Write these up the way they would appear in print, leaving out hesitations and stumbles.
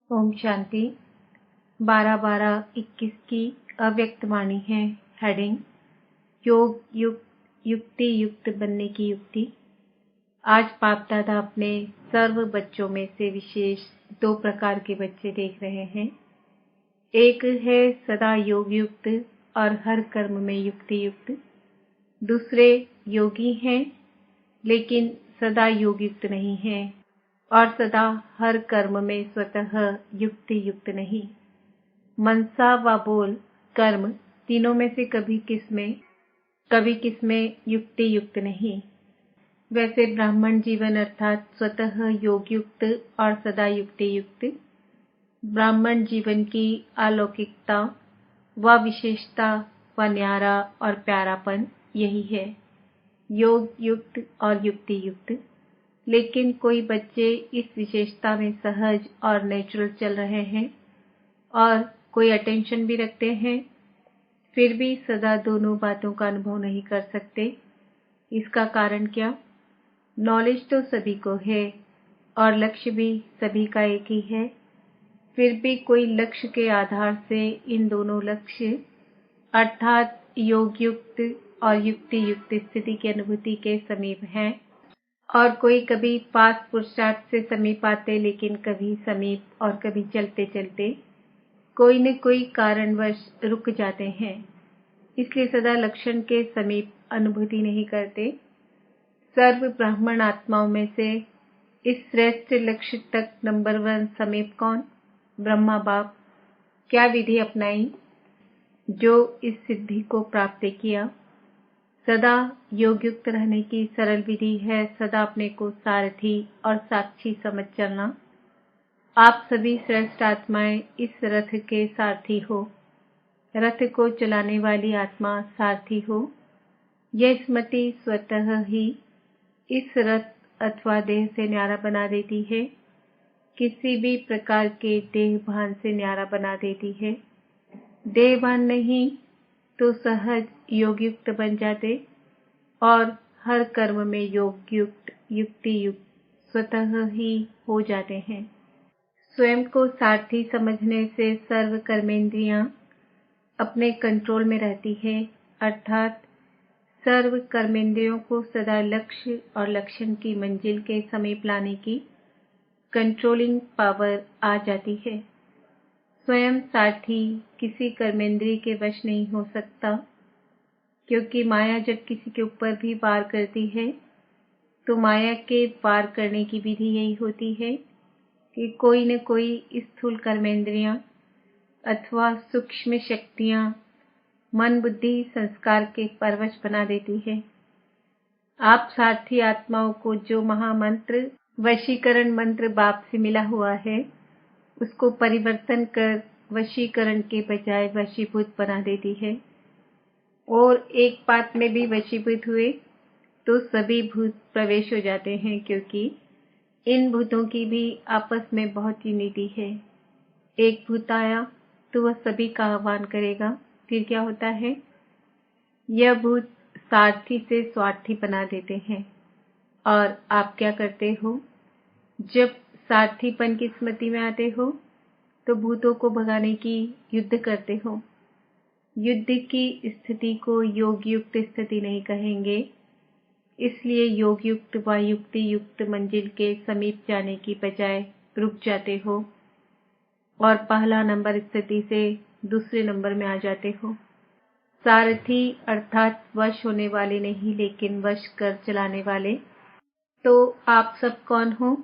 ओम शांति। 12/12/21 की अव्यक्त वाणी है। हेडिंग योग युक्ति युक्त बनने की युक्ति। आज बाप दादा अपने सर्व बच्चों में से विशेष 2 प्रकार के बच्चे देख रहे हैं। एक है सदा योग युक्त और हर कर्म में युक्ति युक्त। दूसरे योगी हैं लेकिन सदा योग युक्त नहीं हैं और सदा हर कर्म में स्वतः युक्ति युक्त नहीं। मनसा व बोल कर्म तीनों में से कभी किसमें युक्ति युक्त नहीं। वैसे ब्राह्मण जीवन अर्थात स्वतः योग युक्त और सदा युक्ति युक्त। ब्राह्मण जीवन की अलौकिकता व विशेषता व न्यारा और प्यारापन यही है, योग युक्त और युक्ति युक्त। लेकिन कोई बच्चे इस विशेषता में सहज और नेचुरल चल रहे हैं और कोई अटेंशन भी रखते हैं, फिर भी सदा दोनों बातों का अनुभव नहीं कर सकते। इसका कारण क्या? नॉलेज तो सभी को है और लक्ष्य भी सभी का एक ही है, फिर भी कोई लक्ष्य के आधार से इन दोनों लक्ष्य अर्थात योग युक्त और युक्ति युक्त स्थिति की अनुभूति के समीप हैं और कोई कभी पास पुरुषार्थ से समीप आते, लेकिन कभी समीप और कभी चलते चलते कोई न कोई कारणवश रुक जाते हैं, इसलिए सदा लक्षण के समीप अनुभूति नहीं करते। सर्व ब्राह्मण आत्माओं में से इस श्रेष्ठ लक्ष्य तक नंबर 1 समीप कौन? ब्रह्मा बाप। क्या विधि अपनाई जो इस सिद्धि को प्राप्त किया? सदा योग युक्त रहने की सरल विधि है सदा अपने को सारथी और साक्षी समझ चलना। आप सभी श्रेष्ठ आत्माएं इस रथ के सारथी हो। रथ को चलाने वाली आत्मा सारथी हो। यह स्मृति स्वतः ही इस रथ अथवा देह से न्यारा बना देती है, किसी भी प्रकार के देह भान से न्यारा बना देती है। देह भान नहीं तो सहज योग युक्त बन जाते और हर कर्म में योग युक्त युक्ति युक्त स्वतः ही हो जाते हैं। स्वयं को सारथी समझने से सर्व कर्मेंद्रियां अपने कंट्रोल में रहती है, अर्थात सर्व कर्मेंद्रियों को सदा लक्ष्य और लक्षण की मंजिल के समीप लाने की कंट्रोलिंग पावर आ जाती है। स्वयं सारथी किसी कर्मेंद्रिय के वश नहीं हो सकता, क्योंकि माया जब किसी के ऊपर भी वार करती है तो माया के वार करने की विधि यही होती है कि कोई न कोई स्थूल कर्मेंद्रियां अथवा सूक्ष्म शक्तियां मन बुद्धि संस्कार के परवश बना देती है। आप सारथी आत्माओं को जो महामंत्र वशीकरण मंत्र बाप से मिला हुआ है, उसको परिवर्तन कर वशीकरण के बजाय वशीभूत बना देती है। और एक बात में भी वशीभूत हुए तो सभी भूत प्रवेश हो जाते हैं, क्योंकि इन भूतों की भी आपस में बहुत यूनिटी है। एक भूत आया तो वह सभी का आह्वान करेगा, फिर क्या होता है? यह भूत सारथी से स्वार्थी बना देते हैं। और आप क्या करते हो? जब सारथीपन की स्मृति में आते हो तो भूतों को भगाने की युद्ध करते हो। युद्ध की स्थिति को योग युक्त स्थिति नहीं कहेंगे, इसलिए योग युक्त व युक्ति युक्त मंजिल के समीप जाने की बजाय रुक जाते हो और पहला नंबर स्थिति से दूसरे नंबर में आ जाते हो। सारथी अर्थात वश होने वाले नहीं, लेकिन वश कर चलाने वाले। तो आप सब कौन हो?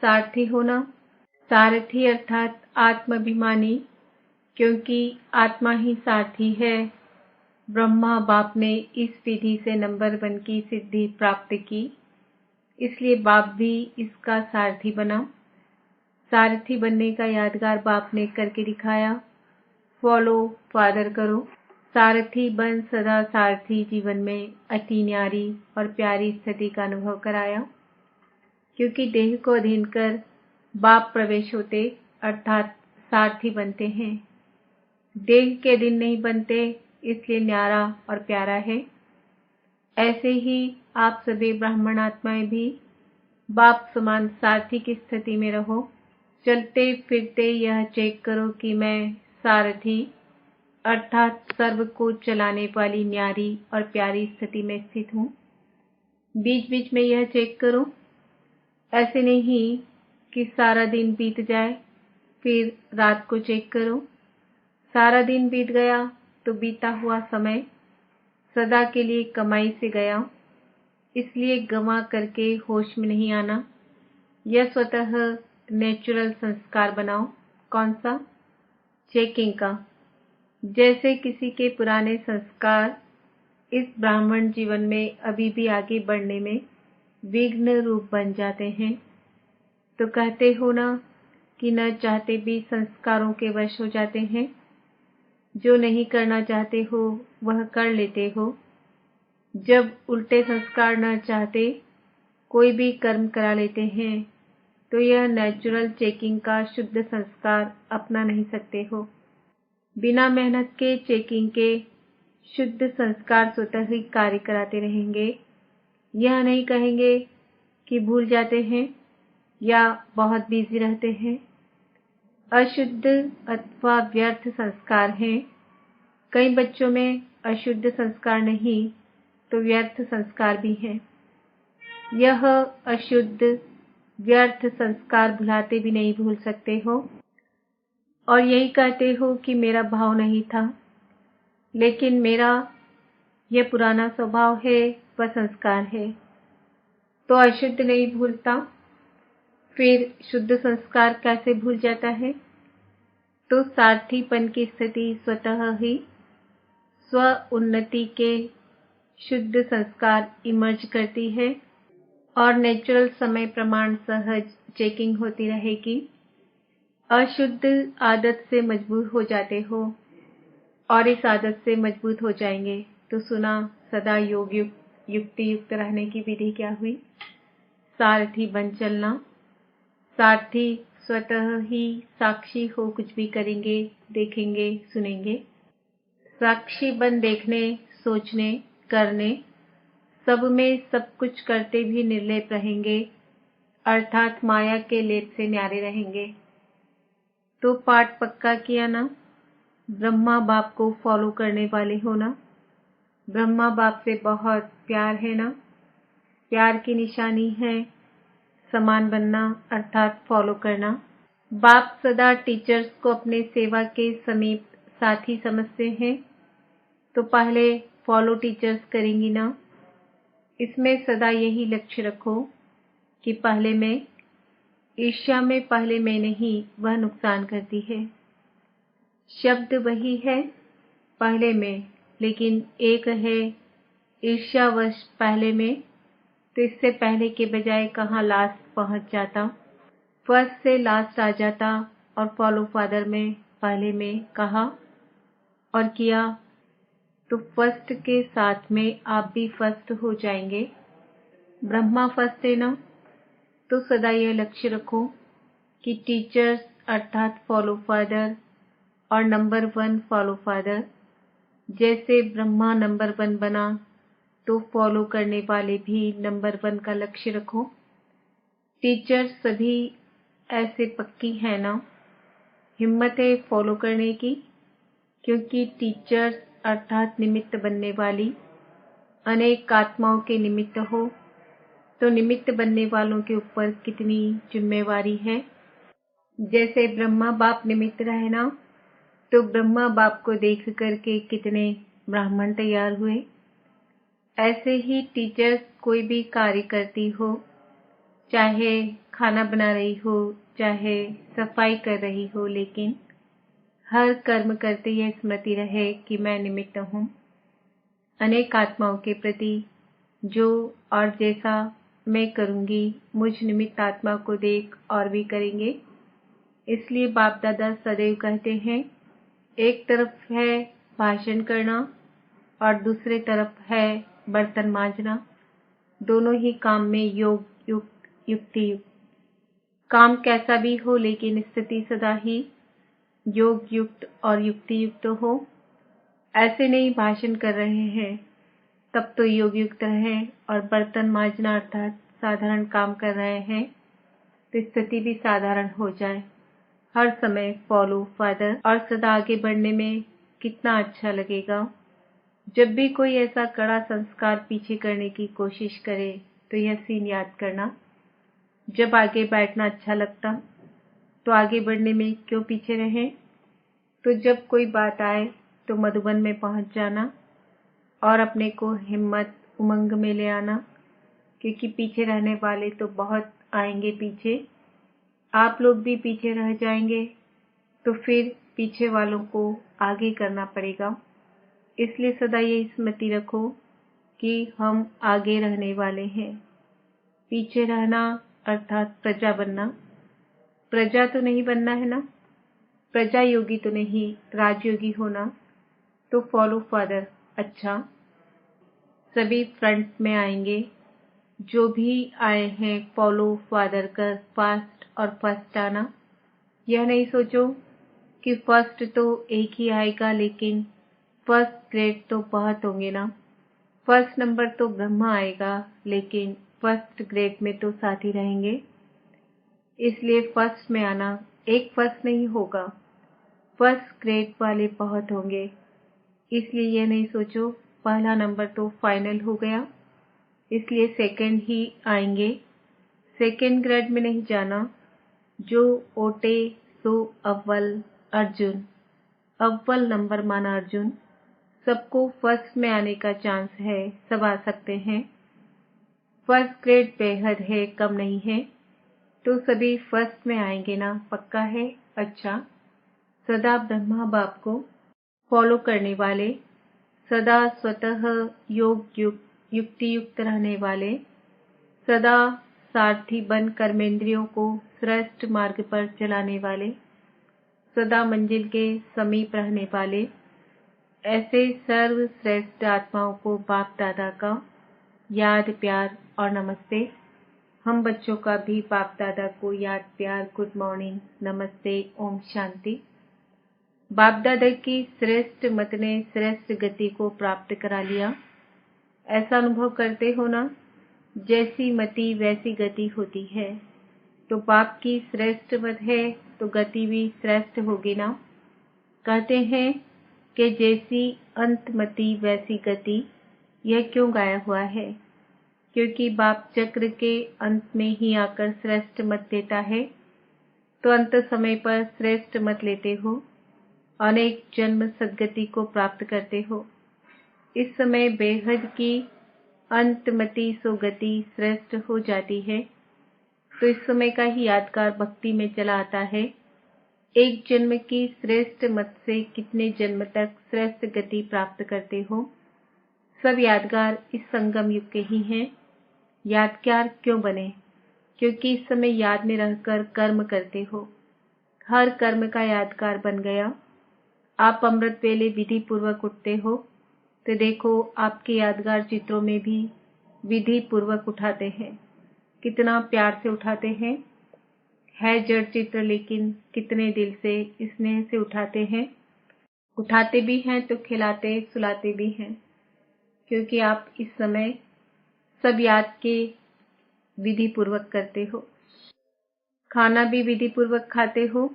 सारथी हो ना? सारथी अर्थात आत्माभिमानी, क्योंकि आत्मा ही सारथी है। ब्रह्मा बाप ने इस विधि से नंबर 1 की सिद्धि प्राप्त की, इसलिए बाप भी इसका सारथी बना। सारथी बनने का यादगार बाप ने करके दिखाया। फॉलो फादर करो। सारथी बन सदा सारथी जीवन में अति न्यारी और प्यारी स्थिति का अनुभव कराया, क्योंकि देह को अधीन कर बाप प्रवेश होते अर्थात सारथी बनते हैं। देह के अधीन नहीं बनते, इसलिए न्यारा और प्यारा है। ऐसे ही आप सभी ब्राह्मण आत्माएं भी बाप समान सारथी की स्थिति में रहो। चलते फिरते यह चेक करो कि मैं सारथी अर्थात सर्व को चलाने वाली न्यारी और प्यारी स्थिति में स्थित हूँ। बीच बीच में यह चेक करो, ऐसे नहीं कि सारा दिन बीत जाए फिर रात को चेक करो। सारा दिन बीत गया तो बीता हुआ समय सदा के लिए कमाई से गया, इसलिए गंवा करके होश में नहीं आना। यह स्वतः नेचुरल संस्कार बनाओ। कौन सा? चेकिंग का। जैसे किसी के पुराने संस्कार इस ब्राह्मण जीवन में अभी भी आगे बढ़ने में विघ्न रूप बन जाते हैं, तो कहते हो ना कि न चाहते भी संस्कारों के वश हो जाते हैं। जो नहीं करना चाहते हो वह कर लेते हो। जब उल्टे संस्कार न चाहते कोई भी कर्म करा लेते हैं, तो यह नेचुरल चेकिंग का शुद्ध संस्कार अपना नहीं सकते हो। बिना मेहनत के चेकिंग के शुद्ध संस्कार स्वतः ही कार्य कराते रहेंगे। यह नहीं कहेंगे कि भूल जाते हैं या बहुत बिजी रहते हैं। अशुद्ध अथवा व्यर्थ संस्कार हैं। कई बच्चों में अशुद्ध संस्कार नहीं तो व्यर्थ संस्कार भी हैं। यह अशुद्ध व्यर्थ संस्कार भुलाते भी नहीं भूल सकते हो और यही कहते हो कि मेरा भाव नहीं था, लेकिन मेरा यह पुराना स्वभाव है, वह संस्कार है। तो अशुद्ध नहीं भूलता, फिर शुद्ध संस्कार कैसे भूल जाता है? तो सारथीपन की स्थिति स्वतः ही स्व उन्नति के शुद्ध संस्कार इमर्ज करती है और नेचुरल समय प्रमाण सहज चेकिंग होती रहेगी। अशुद्ध आदत से मजबूर हो जाते हो और इस आदत से मजबूत हो जाएंगे। तो सुना सदा योग युक्ति युक्त रहने की विधि क्या हुई? सारथी बन चलना। सारथी स्वतः ही साक्षी हो कुछ भी करेंगे, देखेंगे, सुनेंगे। साक्षी बन देखने, सोचने, करने, सब में सब कुछ करते भी निर्लेप रहेंगे, अर्थात माया के लेप से न्यारे रहेंगे। तो पाठ पक्का किया ना? ब्रह्मा बाप को फॉलो करने वाले हो ना? ब्रह्मा बाप से बहुत प्यार है ना? प्यार की निशानी है समान बनना अर्थात फॉलो करना। बाप सदा टीचर्स को अपने सेवा के समीप साथी समझते हैं, तो पहले फॉलो टीचर्स करेंगी ना? इसमें सदा यही लक्ष्य रखो कि पहले मैं, ईर्ष्या में पहले मैं नहीं, वह नुकसान करती है। शब्द वही है, पहले मैं, लेकिन एक है ईर्ष्यावश पहले में, तो इससे पहले के बजाय कहाँ लास्ट पहुंच जाता, फर्स्ट से लास्ट आ जाता और फॉलो फादर में पहले में कहा और किया, तो फर्स्ट के साथ में आप भी फर्स्ट हो जाएंगे। ब्रह्मा फर्स्ट है ना? तो सदा यह लक्ष्य रखो कि टीचर्स अर्थात फॉलो फादर और नंबर 1 फॉलो फादर। जैसे ब्रह्मा नंबर 1 बना, तो फॉलो करने वाले भी नंबर 1 का लक्ष्य रखो। टीचर्स सभी ऐसे पक्की है ना? हिम्मत है फॉलो करने की, क्योंकि टीचर्स अर्थात निमित्त बनने वाली अनेक आत्माओं के निमित्त हो, तो निमित्त बनने वालों के ऊपर कितनी जिम्मेवारी है। जैसे ब्रह्मा बाप निमित्त रहना, तो ब्रह्मा बाप को देख करके कितने ब्राह्मण तैयार हुए। ऐसे ही टीचर्स कोई भी कार्य करती हो, चाहे खाना बना रही हो, चाहे सफाई कर रही हो, लेकिन हर कर्म करते यह स्मृति रहे कि मैं निमित्त हूँ अनेक आत्माओं के प्रति। जो और जैसा मैं करूँगी, मुझ निमित्त आत्मा को देख और भी करेंगे। इसलिए बाप दादा सदैव कहते हैं, एक तरफ है भाषण करना और दूसरे तरफ है बर्तन मांजना। दोनों ही काम में योग युक्त युक्ति युक्त। काम कैसा भी हो, लेकिन स्थिति सदा ही योग युक्त और युक्ति युक्त हो। ऐसे नहीं भाषण कर रहे हैं तब तो योग युक्त रहें और बर्तन मांजना अर्थात साधारण काम कर रहे हैं तो स्थिति भी साधारण हो जाए। हर समय फॉलो फादर और सदा आगे बढ़ने में कितना अच्छा लगेगा। जब भी कोई ऐसा कड़ा संस्कार पीछे करने की कोशिश करे तो यह सीन याद करना, जब आगे बैठना अच्छा लगता तो आगे बढ़ने में क्यों पीछे रहें। तो जब कोई बात आए तो मधुबन में पहुंच जाना और अपने को हिम्मत उमंग में ले आना, क्योंकि पीछे रहने वाले तो बहुत आएंगे पीछे, आप लोग भी पीछे रह जाएंगे तो फिर पीछे वालों को आगे करना पड़ेगा। इसलिए सदा ये स्मृति रखो कि हम आगे रहने वाले हैं। पीछे रहना अर्थात प्रजा बनना। प्रजा तो नहीं बनना है ना, प्रजा योगी तो नहीं, राजयोगी होना। तो फॉलो फादर। अच्छा, सभी फ्रंट में आएंगे। जो भी आए हैं फॉलो फादर कर फास्ट और फर्स्ट आना। यह नहीं सोचो कि फर्स्ट तो एक ही आएगा, लेकिन फर्स्ट ग्रेड तो बहुत होंगे ना। फर्स्ट नंबर तो ब्रह्मा आएगा, लेकिन फर्स्ट ग्रेड में तो साथी रहेंगे। इसलिए फर्स्ट में आना, एक फर्स्ट नहीं होगा, फर्स्ट ग्रेड वाले बहुत होंगे। इसलिए यह नहीं सोचो पहला नंबर तो फाइनल हो गया, इसलिए सेकंड ही आएंगे। सेकंड ग्रेड में नहीं जाना। जो ओटे सो अव्वल अर्जुन, अव्वल नंबर माना अर्जुन। सबको फर्स्ट में आने का चांस है, सब आ सकते हैं। फर्स्ट ग्रेड बेहद है, कम नहीं है। तो सभी फर्स्ट में आएंगे ना, पक्का है। अच्छा, सदा ब्रह्मा बाप को फॉलो करने वाले, सदा स्वतः योग युक्ति युक्त रहने वाले, सदा सारथी बन कर्मेंद्रियों को श्रेष्ठ मार्ग पर चलाने वाले, सदा मंजिल के समीप रहने वाले, ऐसे सर्वश्रेष्ठ आत्माओं को बाप दादा का याद प्यार और नमस्ते। हम बच्चों का भी बाप दादा को याद प्यार, गुड मॉर्निंग, नमस्ते, ओम शांति। बाप दादा की श्रेष्ठ मत ने श्रेष्ठ गति को प्राप्त करा लिया। ऐसा अनुभव करते हो ना, जैसी मति वैसी गति होती है। तो बाप की श्रेष्ठ मत है तो गति भी श्रेष्ठ होगी ना। कहते हैं कि जैसी अंतमति वैसी गति, यह क्यों गाया हुआ है? क्योंकि बाप चक्र के अंत में ही आकर श्रेष्ठ मत देता है। तो अंत समय पर श्रेष्ठ मत लेते हो, अनेक जन्म सद्गति को प्राप्त करते हो। इस समय बेहद की अंतमति सुगति श्रेष्ठ हो जाती है। तो इस समय का ही यादगार भक्ति में चला आता है। एक जन्म की श्रेष्ठ मत से कितने जन्म तक श्रेष्ठ गति प्राप्त करते हो। सब यादगार इस संगम युग के ही हैं। यादगार क्यों बने? क्योंकि इस समय याद में रहकर कर्म करते हो। हर कर्म का यादगार बन गया। आप अमृत वेले विधि पूर्वक उठते हो तो देखो आपके यादगार चित्रों में भी विधि पूर्वक उठाते हैं। कितना प्यार से उठाते हैं। है जड़ चित्र, लेकिन कितने दिल से स्नेह से उठाते हैं। उठाते भी हैं तो खिलाते सुलाते भी हैं, क्योंकि आप इस समय सब याद के विधि पूर्वक करते हो। खाना भी विधि पूर्वक खाते हो,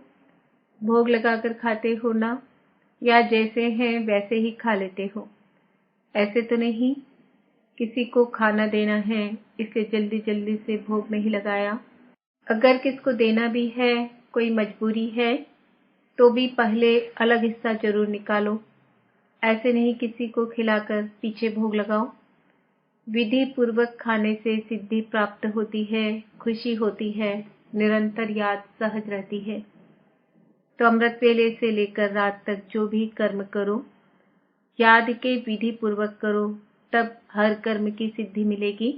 भोग लगाकर खाते हो ना, या जैसे हैं वैसे ही खा लेते हो। ऐसे तो नहीं किसी को खाना देना है इसलिए जल्दी जल्दी से भोग नहीं लगाया। अगर किसको देना भी है, कोई मजबूरी है, तो भी पहले अलग हिस्सा जरूर निकालो। ऐसे नहीं किसी को खिलाकर पीछे भोग लगाओ। विधि पूर्वक खाने से सिद्धि प्राप्त होती है, खुशी होती है, निरंतर याद सहज रहती है। तो अमृत वेले से लेकर रात तक जो भी कर्म करो, याद के विधि पूर्वक करो, तब हर कर्म की सिद्धि मिलेगी।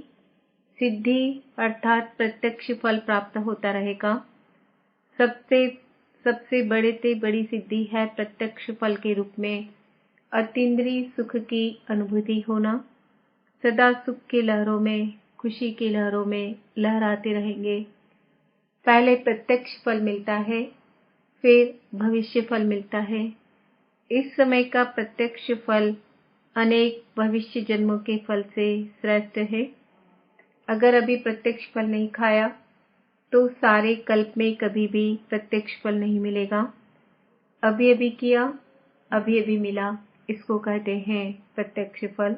सिद्धि अर्थात प्रत्यक्ष फल प्राप्त होता रहेगा। सबसे बड़े से बड़ी सिद्धि है प्रत्यक्ष फल के रूप में अतीन्द्रिय सुख की अनुभूति होना। सदा सुख की लहरों में, खुशी की लहरों में लहराते रहेंगे। पहले प्रत्यक्ष फल मिलता है, फिर भविष्य फल मिलता है। इस समय का प्रत्यक्ष फल अनेक भविष्य जन्मों के फल से श्रेष्ठ है। अगर अभी प्रत्यक्ष फल नहीं खाया तो सारे कल्प में कभी भी प्रत्यक्ष फल नहीं मिलेगा। अभी अभी किया, अभी अभी मिला, इसको कहते हैं प्रत्यक्ष फल।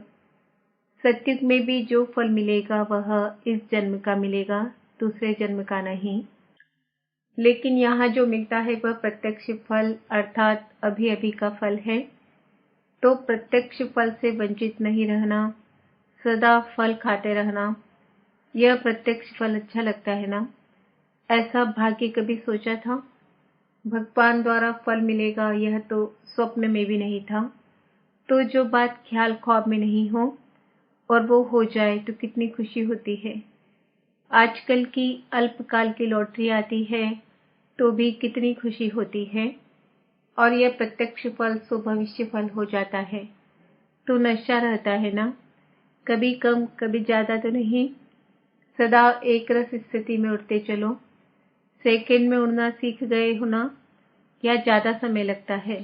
सत्युग में भी जो फल मिलेगा वह इस जन्म का मिलेगा, दूसरे जन्म का नहीं। लेकिन यहाँ जो मिलता है वह प्रत्यक्ष फल अर्थात अभी अभी का फल है। तो प्रत्यक्ष फल से वंचित नहीं रहना, सदा फल खाते रहना, यह प्रत्यक्ष फल अच्छा लगता है ना? ऐसा भाग्य कभी सोचा था? भगवान द्वारा फल मिलेगा यह तो स्वप्न में भी नहीं था। तो जो बात ख्याल ख्वाब में नहीं हो और वो हो जाए तो कितनी खुशी होती है। आजकल की अल्पकाल की लॉटरी आती है तो भी कितनी खुशी होती है, और यह प्रत्यक्ष फल सो भविष्य फल हो जाता है तो नशा रहता है ना? कभी कम कभी ज्यादा तो नहीं, सदा एक रस स्थिति में उड़ते चलो। सेकंड में उड़ना सीख गए हो ना, या ज्यादा समय लगता है?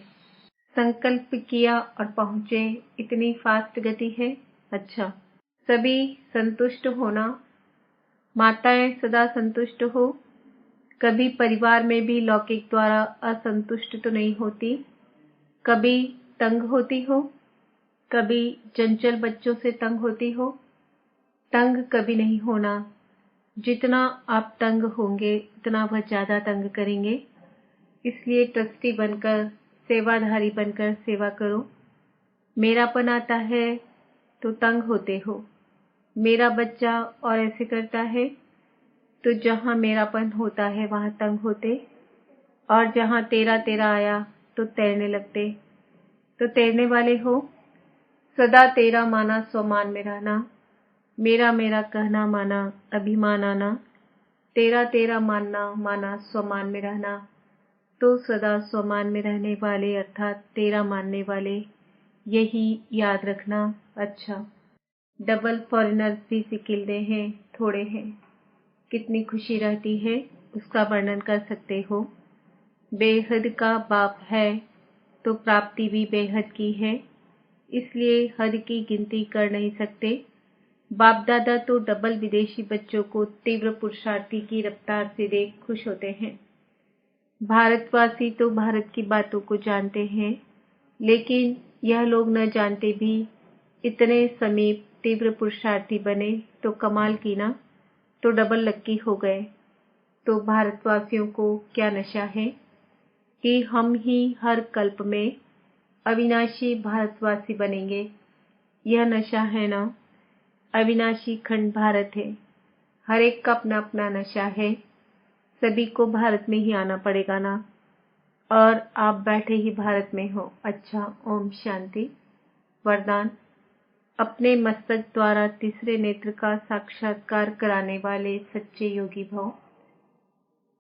संकल्प किया और पहुंचे, इतनी फास्ट गति है। अच्छा, सभी संतुष्ट होना, माताएं सदा संतुष्ट हो। कभी परिवार में भी लौकिक द्वारा असंतुष्ट तो नहीं होती? कभी तंग होती हो? कभी चंचल बच्चों से तंग होती हो? तंग कभी नहीं होना। जितना आप तंग होंगे उतना वह ज्यादा तंग करेंगे। इसलिए ट्रस्टी बनकर, सेवाधारी बनकर सेवा करो। मेरापन आता है तो तंग होते हो। मेरा बच्चा और ऐसे करता है तो जहां मेरापन होता है वहां तंग होते, और जहां तेरा तेरा आया तो तैरने लगते। तो तैरने वाले हो, सदा तेरा माना स्वमान में रहना, मेरा मेरा कहना माना अभिमान आना, तेरा तेरा मानना माना स्वमान में रहना। तो सदा स्वमान में रहने वाले अर्थात तेरा मानने वाले, यही याद रखना। अच्छा, डबल फॉरेनर्स भी सिकिलते हैं, थोड़े हैं, कितनी खुशी रहती है उसका वर्णन कर सकते हो। बेहद का बाप है तो प्राप्ति भी बेहद की है, इसलिए हद की गिनती कर नहीं सकते। बाप दादा तो डबल विदेशी बच्चों को तीव्र पुरुषार्थी की रफ्तार से देख खुश होते हैं। भारतवासी तो भारत की बातों को जानते हैं, लेकिन यह लोग न जानते भी इतने समीप तीव्र पुरुषार्थी बने तो कमाल की ना, तो डबल लक्की हो गए। तो भारतवासियों को क्या नशा है कि हम ही हर कल्प में अविनाशी भारतवासी बनेंगे। यह नशा है ना? अविनाशी खंड भारत है, हर एक का अपना अपना नशा है। सभी को भारत में ही आना पड़ेगा ना, और आप बैठे ही भारत में हो। अच्छा, ओम शांति। वरदान, अपने मस्तक द्वारा तीसरे नेत्र का साक्षात्कार कराने वाले सच्चे योगी भव।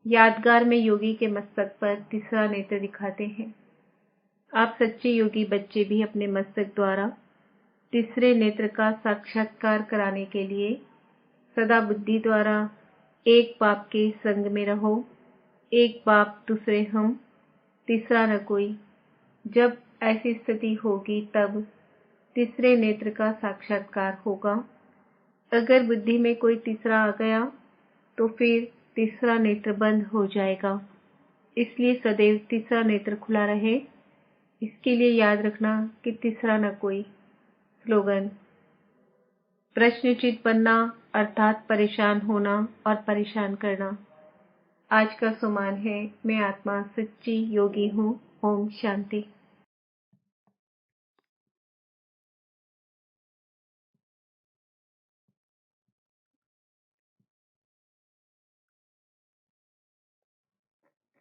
यादगार में योगी के मस्तक पर तीसरा नेत्र दिखाते हैं। आप सच्चे योगी बच्चे भी अपने मस्तक द्वारा तीसरे नेत्र का साक्षात्कार कराने के लिए सदा बुद्धि द्वारा एक बाप के संग में रहो। एक बाप दूसरे हम, तीसरा न कोई। जब ऐसी स्थिति होगी तब तीसरे नेत्र का साक्षात्कार होगा। अगर बुद्धि में कोई तीसरा आ गया तो फिर तीसरा नेत्र बंद हो जाएगा। इसलिए सदैव तीसरा नेत्र खुला रहे, इसके लिए याद रखना कि तीसरा न कोई। स्लोगन, प्रश्नचित बनना अर्थात परेशान होना और परेशान करना। आज का सुमान है, मैं आत्मा सच्ची योगी हूँ। ओम शांति।